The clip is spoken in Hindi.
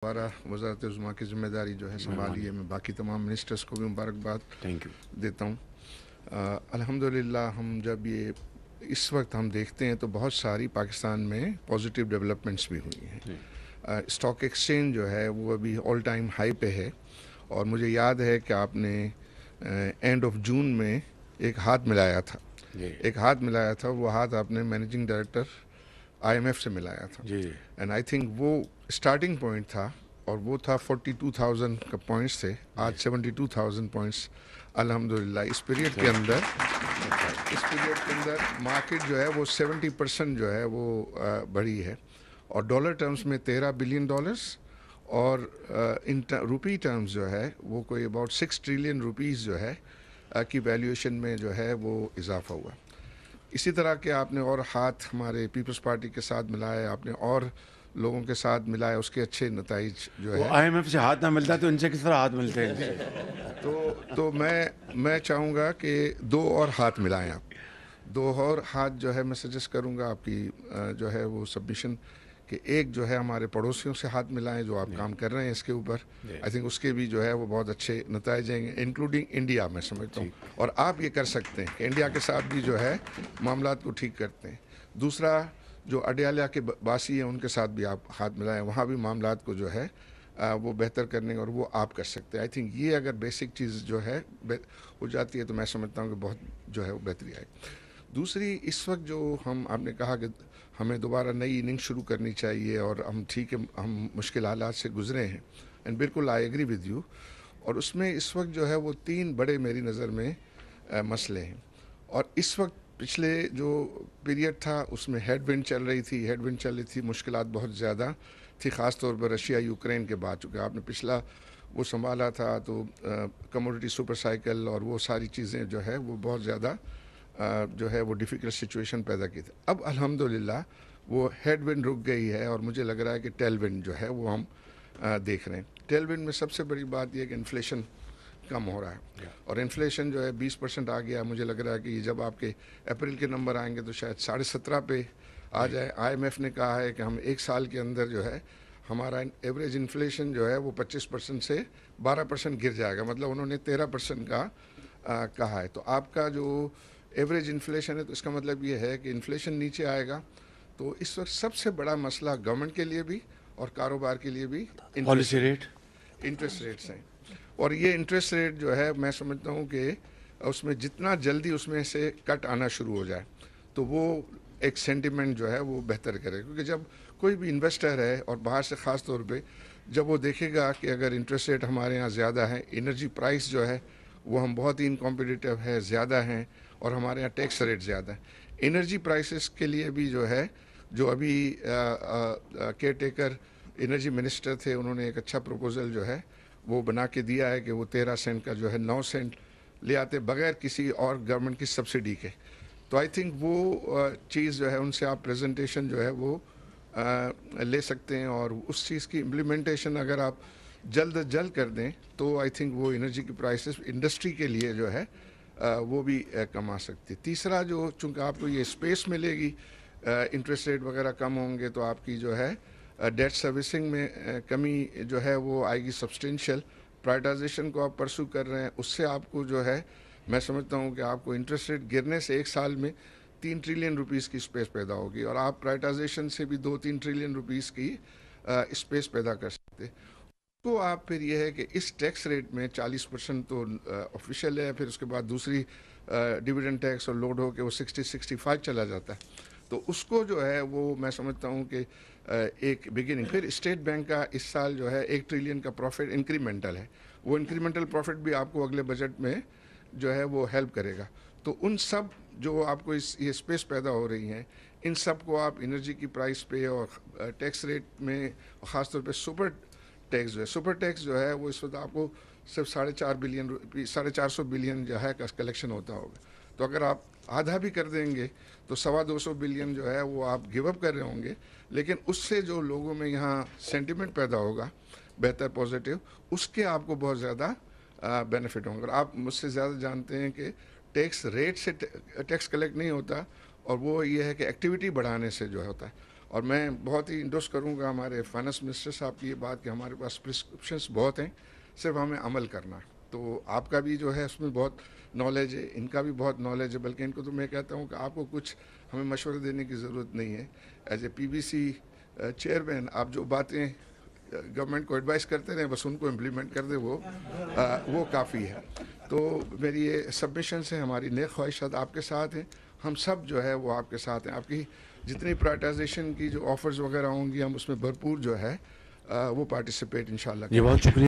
दोबारा वज़ारत उज़्मा की ज़िम्मेदारी जो है संभाली है। मैं बाकी तमाम मिनिस्टर्स को भी मुबारकबाद थैंक यू। देता हूँ। अल्हम्दुलिल्लाह हम जब ये इस वक्त हम देखते हैं तो बहुत सारी पाकिस्तान में पॉजिटिव डेवलपमेंट्स भी हुई हैं। स्टॉक एक्सचेंज जो है वो अभी ऑल टाइम हाई पे है और मुझे याद है कि आपने एंड ऑफ जून में एक हाथ मिलाया था। वो हाथ आपने मैनेजिंग डायरेक्टर आईएमएफ से मिलाया था जी। एंड आई थिंक वो स्टार्टिंग पॉइंट था और वो था 42,000 का पॉइंट्स थे। आज 72,000 पॉइंट्स अल्हम्दुलिल्लाह इस पीरियड के अंदर मार्केट जो है वो 70% जो है वो बढ़ी है और डॉलर टर्म्स में 13 बिलियन डॉलर्स और इन रुपी टर्म्स जो है वो कोई अबाउट 6 ट्रिलियन रुपीज़ जो है की वैल्यूएशन में जो है वो इजाफा हुआ। इसी तरह के आपने और हाथ हमारे पीपल्स पार्टी के साथ मिलाए, आपने और लोगों के साथ मिलाए, उसके अच्छे नताइज जो है। आईएमएफ से हाथ ना मिलता तो इनसे किस तरह हाथ मिलते हैं? तो मैं चाहूँगा कि दो और हाथ मिलाएं आप। दो और हाथ जो है मैं सजेस्ट करूँगा आपकी जो है वो सबमिशन कि एक जो है हमारे पड़ोसियों से हाथ मिलाएं जो आप काम कर रहे हैं इसके ऊपर। आई थिंक उसके भी जो है वो बहुत अच्छे नताइज आएंगे इंक्लूडिंग इंडिया, मैं समझता हूँ। और आप ये कर सकते हैं कि इंडिया के साथ भी जो है मामलात को ठीक करते हैं। दूसरा जो अडयाला के बासी हैं उनके साथ भी आप हाथ मिलाएं, वहाँ भी मामलात को जो है वो बेहतर करने और वो आप कर सकते हैं। आई थिंक ये अगर बेसिक चीज़ जो है हो जाती है तो मैं समझता हूँ कि बहुत जो है वो बेहतरी आएगी। दूसरी इस वक्त जो आपने कहा कि हमें दोबारा नई इनिंग शुरू करनी चाहिए और हम ठीक है हम मुश्किल हालात से गुजरे हैं एंड बिल्कुल आई एग्री विद यू। और उसमें इस वक्त जो है वो तीन बड़े मेरी नज़र में मसले हैं और इस वक्त पिछले जो पीरियड था उसमें हेडविंड चल रही थी, मुश्किलात बहुत ज़्यादा थी, ख़ास तौर पर रशिया यूक्रेन के बाद। चूँकि आपने पिछला वो संभाला था तो कमोडिटी सुपर साइकिल और वो सारी चीज़ें जो है वो बहुत ज़्यादा जो है वो डिफ़िकल्ट सिचुएशन पैदा की थी। अब अल्हम्दुलिल्लाह वो हेडविंड रुक गई है और मुझे लग रहा है कि टेलविंड जो है वो हम देख रहे हैं। टेलविंड में सबसे बड़ी बात यह कि इन्फ्लेशन कम हो रहा है और इन्फ्लेशन जो है 20% आ गया। मुझे लग रहा है कि जब आपके अप्रैल के नंबर आएंगे तो शायद 17.5 पे आ जाए। आईएमएफ ने कहा है कि हम एक साल के अंदर जो है हमारा एवरेज इन्फ्लेशन जो है वो 25% से 12% गिर जाएगा। मतलब उन्होंने 13% का कहा है। तो आपका जो एवरेज इन्फ्लेशन है तो इसका मतलब ये है कि इन्फ्लेशन नीचे आएगा। तो इस वक्त सबसे बड़ा मसला गवर्नमेंट के लिए भी और कारोबार के लिए भी इंटरेस्ट रेट्स हैं। और ये इंटरेस्ट रेट जो है मैं समझता हूँ कि उसमें जितना जल्दी उसमें से कट आना शुरू हो जाए तो वो एक सेंटिमेंट जो है वो बेहतर करे। क्योंकि जब कोई भी इन्वेस्टर है और बाहर से ख़ास तौर पे जब वो देखेगा कि अगर इंटरेस्ट रेट हमारे यहाँ ज़्यादा है, एनर्जी प्राइस जो है वो हम बहुत ही इनकॉम्पिटिटिव है, ज़्यादा हैं और हमारे यहाँ टैक्स रेट ज़्यादा है। एनर्जी प्राइसेस के लिए भी जो है जो अभी केयर टेकर एनर्जी मिनिस्टर थे उन्होंने एक अच्छा प्रपोज़ल जो है वो बना के दिया है कि वो 13 सेंट का जो है 9 सेंट ले आते बगैर किसी और गवर्नमेंट की सब्सिडी के। तो आई थिंक वो चीज़ जो है उनसे आप प्रेजेंटेशन जो है वो ले सकते हैं और उस चीज़ की इम्प्लीमेंटेशन अगर आप जल्द कर दें तो आई थिंक वो एनर्जी की प्राइसेस इंडस्ट्री के लिए जो है वो भी कम आ सकती है। तीसरा जो चूँकि आपको ये स्पेस मिलेगी, इंटरेस्ट रेट वगैरह कम होंगे तो आपकी जो है डेट सर्विसिंग में कमी जो है वो आएगी सब्सटेंशियल। प्राइवेटाइजेशन को आप परसू कर रहे हैं उससे आपको जो है मैं समझता हूँ कि आपको इंटरेस्ट रेट गिरने से एक साल में 3 ट्रिलियन रुपीस की स्पेस पैदा होगी और आप प्राइवेटाइजेशन से भी 2-3 ट्रिलियन रुपीस की स्पेस पैदा कर सकते हैं। तो आप फिर ये है कि इस टैक्स रेट में 40% तो ऑफिशियल है, फिर उसके बाद दूसरी डिविडेंड टैक्स और लोड हो के वो 60-65 चला जाता है। तो उसको जो है वो मैं समझता हूँ कि एक बिगिनिंग। फिर स्टेट बैंक का इस साल जो है 1 ट्रिलियन का प्रॉफिट इंक्रीमेंटल है। वो इंक्रीमेंटल प्रॉफिट भी आपको अगले बजट में जो है वो हेल्प करेगा। तो उन सब जो आपको ये स्पेस पैदा हो रही हैं इन सब को आप एनर्जी की प्राइस पे और टैक्स रेट में ख़ासतौर पे सुपर टैक्स जो है वो इस वक्त आपको सिर्फ 4.5 बिलियन जो है का कलेक्शन होता होगा। तो अगर आप आधा भी कर देंगे तो 250 बिलियन जो है वो आप गिव अप कर रहे होंगे, लेकिन उससे जो लोगों में यहाँ सेंटिमेंट पैदा होगा बेहतर पॉजिटिव, उसके आपको बहुत ज़्यादा बेनिफिट होंगे। और आप मुझसे ज़्यादा जानते हैं कि टैक्स रेट से टैक्स कलेक्ट नहीं होता और वो ये है कि एक्टिविटी बढ़ाने से जो होता है। और मैं बहुत ही इंडोर्स करूँगा हमारे फाइनेंस मिनिस्टर साहब की ये बात कि हमारे पास प्रिस्क्रिप्शंस बहुत हैं, सिर्फ हमें अमल करना है। तो आपका भी जो है उसमें बहुत नॉलेज है, इनका भी बहुत नॉलेज है, बल्कि इनको तो मैं कहता हूँ कि आपको कुछ हमें मशवरा देने की ज़रूरत नहीं है। एज ए पीबीसी चेयरमैन आप जो बातें गवर्नमेंट को एडवाइस करते रहे, बस उनको इम्प्लीमेंट कर दे, वो काफ़ी है। तो मेरी ये सबमिशंस हैं, हमारी नेक ख्वाहिशात आपके साथ हैं, हम सब जो है वो आपके साथ हैं। आपकी जितनी प्राइवेटाइजेशन की जो ऑफर्स वगैरह होंगी हम उसमें भरपूर जो है वो पार्टिसिपेट इंशाल्लाह जी बहुत शुक्रिया।